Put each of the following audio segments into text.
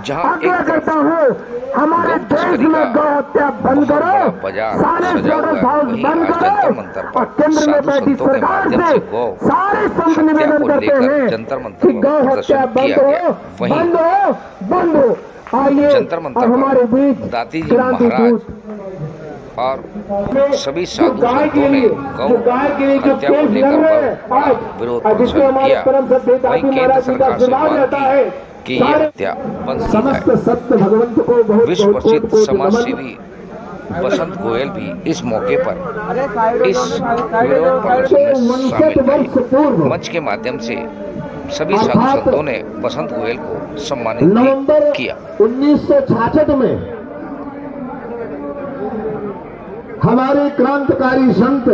जहां आग्रह एक करता तरफ हूँ हमारे गौ देश तस्करी में गौ का हत्या बहुत बंद बड़ा करो, बाजार सारे सजा हुआ स्लॉटर है, हाउस वहीं बंद आज जंतर करो। मंतर और पर केंद्र में साधु बैठी संतों के सरकार माध्यम से से गौ सारे संत हत्या निवेदन को करते लेकर हैं जंतर मंतर कि पर गौ हत्या प्रदर्शन बंद किया गया। हो, वहीं बंद हो, बंद हो। आइए जंतर मंतर अब हमारे पर बीच दाती जी क्रांति महाराज दूत और सभी जो साधु गाय संतों के ने लिए गौ जो गाय के लिए जो हत्या को केस लड़ लेकर रहे हैं बड़ा विरोध आज, जिसमें प्रदर्शन हमारे किया। परम सत्य वहीं दाती केंद्र महाराज जी का सरकार से आशीर्वाद मांग रहता की है। कि ये सारे हत्या बंद की समस्त जाए। सत्य भगवंत को बहुत विश्व बहुत कोटि प्रसिद्ध कोटि समाज नमन। सेवी बसंत गोयल भी इस मौके पर इस विरोध प्रदर्शन में शामिल 59 वर्ष रहे। पूर्व मंच के माध्यम से सभी साधु अर्थात संतों ने बसंत गोयल को सम्मानित भी नवंबर किया। 1966 में हमारे क्रांतिकारी संत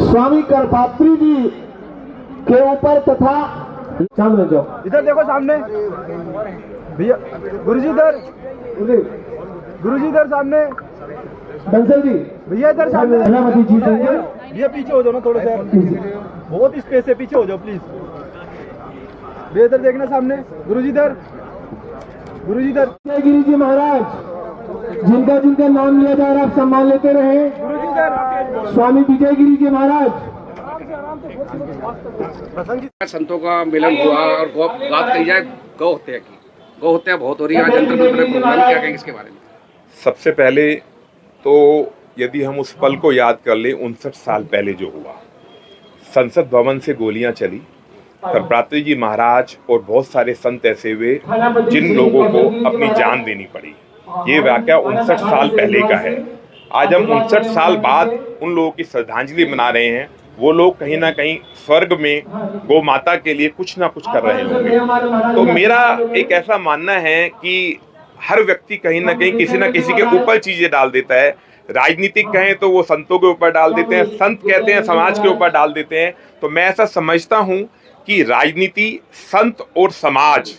स्वामी करपात्री जी के ऊपर तथा सामने जाओ, इधर देखो सामने भैया, गुरुजी इधर, गुरुजी इधर सामने, बंसल जी भैया इधर सामने, सलामती जी देंगे। भैया पीछे हो जाओ ना थोड़ा सा, बहुत स्पेस है, पीछे हो जाओ प्लीज। भैया इधर देखना सामने, गुरुजी इधर, गुरुजी इधर, गिरी जी महाराज जिनका जिनका नाम लिया जा रहा है आप सम्मान लेते रहे। गुरुजी इधर, स्वामी विजय गिरी जी महाराज। संतों का मिलन हुआ और बात कही जाए गौ हत्या की, गौ हत्या बहुत हो रही है। जंतर मंतर प्रोग्राम क्या कहेंगे इसके बारे में? सबसे पहले तो यदि हम उस पल को याद कर लें 59 साल पहले जो हुआ, संसद भवन से गोलियां चली, करपात्री जी महाराज और बहुत सारे संत ऐसे हुए जिन लोगों को अपनी जान देनी पड़ी। ये वाकया 59 साल पहले का है। आज हम 59 साल बाद उन लोगों की श्रद्धांजलि मना रहे हैं। वो लोग कहीं ना कहीं स्वर्ग में गौ माता के लिए कुछ ना कुछ कर रहे होंगे। तो मेरा एक ऐसा मानना है कि हर व्यक्ति कहीं ना कहीं किसी ना किसी के ऊपर चीजें डाल देता है। राजनीतिक कहें तो वो संतों के ऊपर डाल देते हैं, संत कहते हैं समाज के ऊपर डाल देते हैं। तो मैं ऐसा समझता हूं कि राजनीति, संत और समाज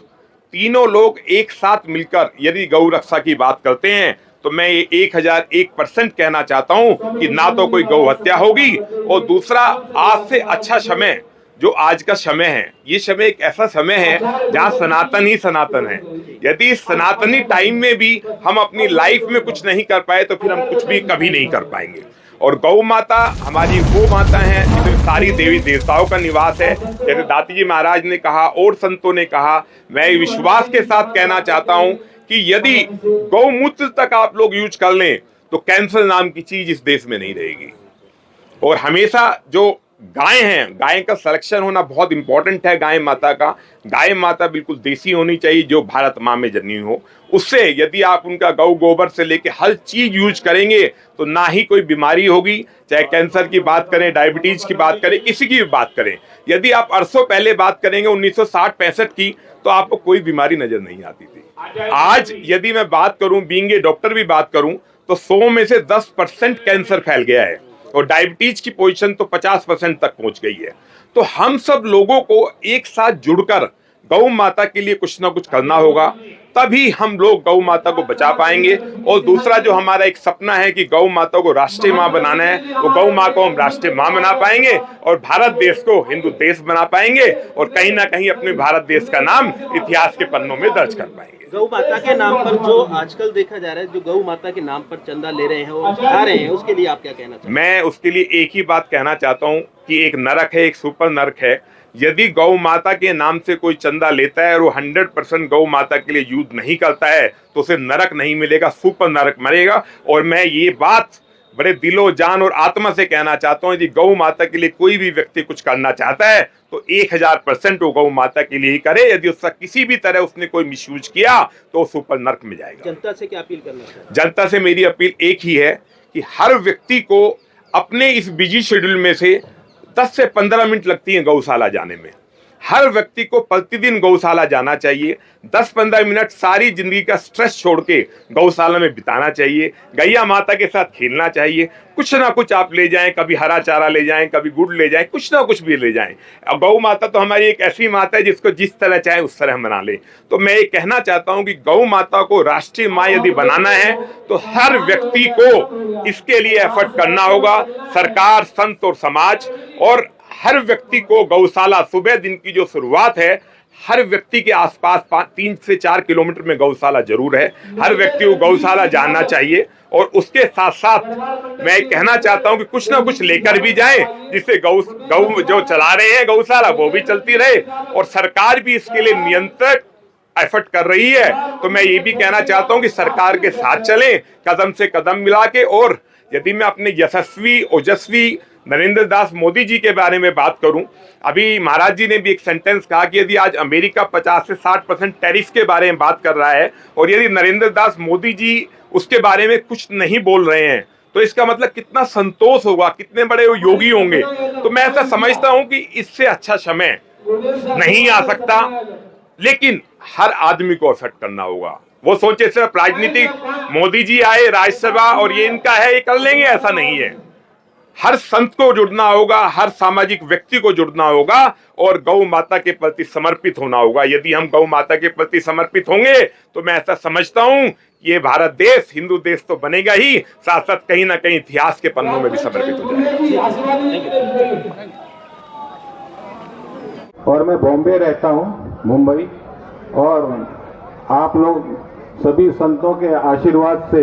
तीनों लोग एक साथ मिलकर यदि गौ रक्षा की बात करते हैं तो मैं ये 1001% कहना चाहता हूं कि ना तो कोई गौ हत्या होगी, और दूसरा आज से अच्छा समय जो आज का समय है, ये समय एक ऐसा समय है जहां सनातन ही सनातन है। यदि इस सनातनी टाइम में भी हम अपनी लाइफ में कुछ नहीं कर पाए तो फिर हम कुछ भी कभी नहीं कर पाएंगे। और गौ माता हमारी वो माता है जिसमें सारी देवी देवताओं का निवास है। जैसे दाती जी महाराज ने कहा और संतों ने कहा, मैं विश्वास के साथ कहना चाहता हूं कि यदि गौमूत्र तक आप लोग यूज कर लें तो कैंसर नाम की चीज इस देश में नहीं रहेगी। और हमेशा जो गाय हैं, गाय का सिलेक्शन होना बहुत इंपॉर्टेंट है। गाय माता का, गाय माता बिल्कुल देसी होनी चाहिए जो भारत माँ में जन्मी हो। उससे यदि आप उनका गौ गोबर से लेके हर चीज यूज करेंगे तो ना ही कोई बीमारी होगी। चाहे कैंसर की बात करें, डायबिटीज की बात करें, किसी की भी बात करें। यदि आप अरसों पहले बात करेंगे 1960-65 की, तो आपको कोई बीमारी नजर नहीं आती थी। आज यदि मैं बात करूं, बीइंग ए डॉक्टर भी बात करूं, तो 100 में से 10% कैंसर फैल गया है और डायबिटीज की पोजीशन तो 50% तक पहुंच गई है। तो हम सब लोगों को एक साथ जुड़कर गौ माता के लिए कुछ ना कुछ करना होगा, तभी हम लोग गौ माता को बचा पाएंगे। और दूसरा जो हमारा एक सपना है कि गौ माता को राष्ट्रीय माँ बनाना है, वो गौ माँ को हम राष्ट्रीय माँ बना पाएंगे और भारत देश को हिंदू देश बना पाएंगे और कहीं ना कहीं अपने भारत देश का नाम इतिहास के पन्नों में दर्ज कर पाएंगे। गौ माता के नाम पर जो आजकल देखा जा रहा है, जो गौ माता के नाम पर चंदा ले रहे हैं और खा रहे हैं, उसके लिए आप क्या कहना चाहते हैं? मैं उसके लिए एक ही बात कहना चाहता हूँ कि एक नरक है, एक सुपर नरक है। यदि गौ माता के नाम से कोई चंदा लेता है और वो 100% गौ माता के लिए यूज नहीं करता है तो उसे नरक नहीं मिलेगा, सुपर नरक मरेगा। और मैं ये बात बड़े दिलो जान और आत्मा से कहना चाहता हूँ कि गौ माता के लिए कोई भी व्यक्ति कुछ करना चाहता है तो 1000% वो गौ माता के लिए ही करे। यदि उसका किसी भी तरह उसने कोई मिसयूज किया तो वो सुपर नरक में जाएगा। जनता से क्या अपील करना चाहते हैं? जनता से मेरी अपील एक ही है कि हर व्यक्ति को अपने इस बिजी शेड्यूल में से 10 से 15 मिनट लगती है गौशाला जाने में। हर व्यक्ति को प्रतिदिन गौशाला जाना चाहिए। 10-15 मिनट सारी जिंदगी का स्ट्रेस छोड़ के गौशाला में बिताना चाहिए। गैया माता के साथ खेलना चाहिए। कुछ ना कुछ आप ले जाएं, कभी हरा चारा ले जाएं, कभी गुड़ ले जाएं, कुछ ना कुछ भी ले जाएं। अब गौ माता तो हमारी एक ऐसी माता है जिसको जिस तरह चाहे उस तरह मना ले। तो मैं ये कहना चाहता हूं कि गौ माता को राष्ट्रीय माँ यदि बनाना है तो हर व्यक्ति को इसके लिए एफर्ट करना होगा। सरकार, संत और समाज और हर व्यक्ति को गौशाला, सुबह दिन की जो शुरुआत है, हर व्यक्ति के आसपास 3 से 4 किलोमीटर में गौशाला जरूर है। हर व्यक्ति को गौशाला जानना चाहिए और उसके साथ साथ मैं कहना चाहता हूं कि कुछ ना कुछ लेकर भी जाएं, जिससे गौ जो चला रहे हैं गौशाला वो भी चलती रहे और सरकार भी इसके लिए नियंत्रित एफर्ट कर रही है। तो मैं ये भी कहना चाहता हूं कि सरकार के साथ चलें, कदम से कदम मिला के। और यदि मैं अपने यशस्वी ओजस्वी नरेंद्र दास मोदी जी के बारे में बात करूं, अभी महाराज जी ने भी एक सेंटेंस कहा कि यदि आज अमेरिका 50 से 60% टैरिफ के बारे में बात कर रहा है और यदि नरेंद्र दास मोदी जी उसके बारे में कुछ नहीं बोल रहे हैं, तो इसका मतलब कितना संतोष होगा, कितने बड़े वो योगी होंगे। तो मैं ऐसा समझता हूं कि इससे अच्छा समय नहीं आ सकता, लेकिन हर आदमी को एफर्ट करना होगा। वो सोचे सिर्फ राजनीतिक मोदी जी आए राज्यसभा और ये इनका है, ये कर लेंगे, ऐसा नहीं है। हर संत को जुड़ना होगा, हर सामाजिक व्यक्ति को जुड़ना होगा और गौ माता के प्रति समर्पित होना होगा। यदि हम गौ माता के प्रति समर्पित होंगे तो मैं ऐसा समझता हूं कि ये भारत देश हिंदू देश तो बनेगा ही, साथ साथ कहीं ना कहीं इतिहास के पन्नों में भी समर्पित हो जाएगा। और मैं बॉम्बे रहता हूं, मुंबई, और आप लोग सभी संतों के आशीर्वाद से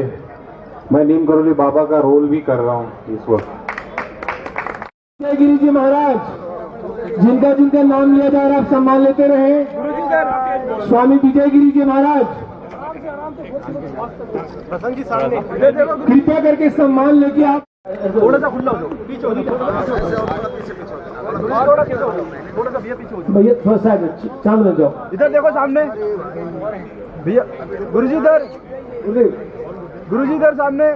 मैं नीम करोली बाबा का रोल भी कर रहा हूं इस वक्त। विजय गिरी जी महाराज, जिनका जिनका नाम लिया जा रहा है आप सम्मान लेते रहे। स्वामी विजय गिरी जी महाराज, कृपया करके सम्मान लेके आप थोड़ा सा खुला हो जाओ, पीछे हो जाओ, थोड़ा सा भैया पीछे हो जाओ, भैया थोड़ा सा सामने जाओ, इधर देखो सामने भैया, गुरुजी इधर, गुरुजी इधर सामने,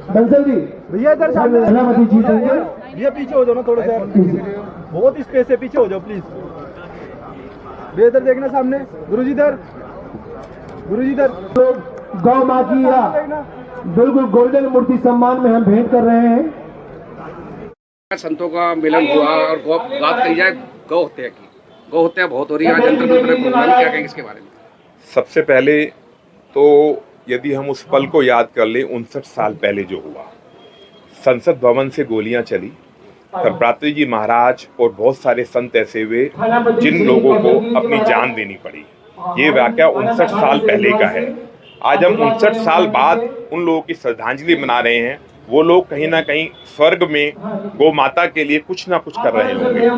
बंसल जी भैया इधर सामने, सलामती जी देंगे। भैया पीछे हो जाओ ना थोड़ा सा, बहुत स्पेस है, पीछे हो जाओ प्लीज। भैया इधर देखना सामने, गुरुजी इधर, गुरुजी इधर। लोग गौ माँ की बिल्कुल गोल्डन मूर्ति सम्मान में हम भेंट कर रहे हैं। संतों का मिलन हुआ और बात कही जाए गौ हत्या की, गौ हत्या बहुत हो रही है आज जंतर मंतर प्रोग्राम, क्या कहेंगे इसके बारे में? सबसे पहले तो यदि हम उस पल को याद कर ले, 59 साल पहले जो हुआ, संसद भवन से गोलियां चली, तब भ्रातृ जी महाराज और बहुत सारे संत ऐसे हुए जिन लोगों को अपनी जान देनी पड़ी। ये वाकया 59 साल पहले का है। आज हम 59 साल बाद उन लोगों की श्रद्धांजलि मना रहे हैं। वो लोग कहीं ना कहीं स्वर्ग में गौ माता के लिए कुछ ना कुछ कर रहे होंगे।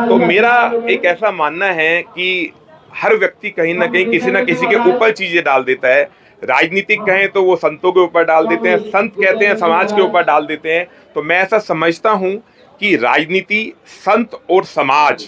तो मेरा एक ऐसा मानना है कि हर व्यक्ति कहीं ना कहीं किसी ना किसी के ऊपर चीजें डाल देता है। राजनीतिक कहें तो वो संतों के ऊपर डाल देते हैं, संत कहते हैं समाज के ऊपर डाल देते हैं। तो मैं ऐसा समझता हूं कि राजनीति, संत और समाज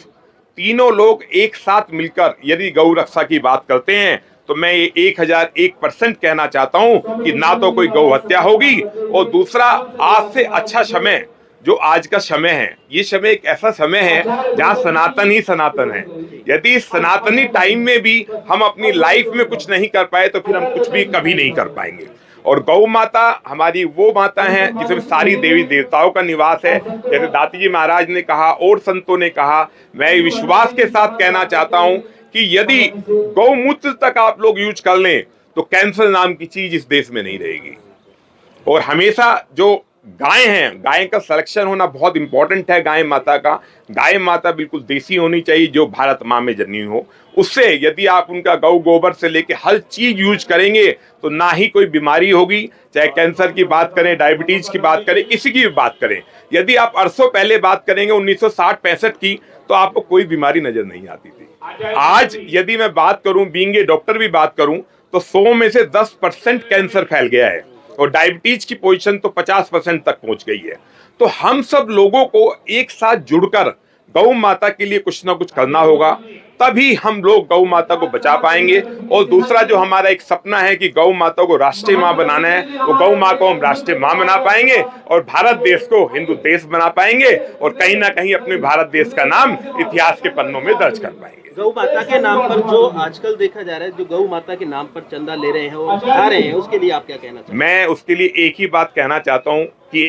तीनों लोग एक साथ मिलकर यदि गौ रक्षा की बात करते हैं तो मैं ये 1001% कहना चाहता हूं कि ना तो कोई गौ हत्या होगी, और दूसरा आज से अच्छा समय जो आज का समय है, ये समय एक ऐसा समय है जहां सनातन ही सनातन है। यदि सनातनी टाइम में भी हम अपनी लाइफ में कुछ नहीं कर पाए तो फिर हम कुछ भी कभी नहीं कर पाएंगे। और गौ माता हमारी वो माता है जिसमें सारी देवी देवताओं का निवास है। जैसे दाती जी महाराज ने कहा और संतों ने कहा, मैं विश्वास के साथ कहना चाहता हूं कि यदि गौमूत्र तक आप लोग यूज कर लें तो कैंसर नाम की चीज इस देश में नहीं रहेगी। और हमेशा जो गाय हैं, गाय का सिलेक्शन होना बहुत इंपॉर्टेंट है। गाय माता का, गाय माता बिल्कुल देसी होनी चाहिए जो भारत माँ में जन्मी हो। उससे यदि आप उनका गौ गोबर से लेके हर चीज यूज करेंगे तो ना ही कोई बीमारी होगी, चाहे कैंसर की बात करें, डायबिटीज की बात करें, किसी की भी बात करें। यदि आप अरसों पहले बात करेंगे 1960-65 की, तो आपको कोई बीमारी नजर नहीं आती थी। आज यदि मैं बात करूं, बीइंग ए डॉक्टर भी बात करूं, तो 100 में से 10% कैंसर फैल गया है और डायबिटीज की पोजीशन तो 50% तक पहुंच गई है। तो हम सब लोगों को एक साथ जुड़कर गौ माता के लिए कुछ ना कुछ करना होगा, तभी हम लोग गौ माता को बचा पाएंगे। और दूसरा जो हमारा एक सपना है कि गौ माता को राष्ट्रीय माँ बनाना है, वो गौ माँ को हम राष्ट्रीय माँ बना पाएंगे और भारत देश को हिंदू देश बना पाएंगे और कहीं ना कहीं अपने भारत देश का नाम इतिहास के पन्नों में दर्ज कर पाएंगे। गौ माता के नाम पर जो आजकल देखा जा रहा है, जो गौ माता के नाम पर चंदा ले रहे हैं और खा रहे हैं, उसके लिए आप क्या कहना चाहते हैं? मैं उसके लिए एक ही बात कहना चाहता हूँ कि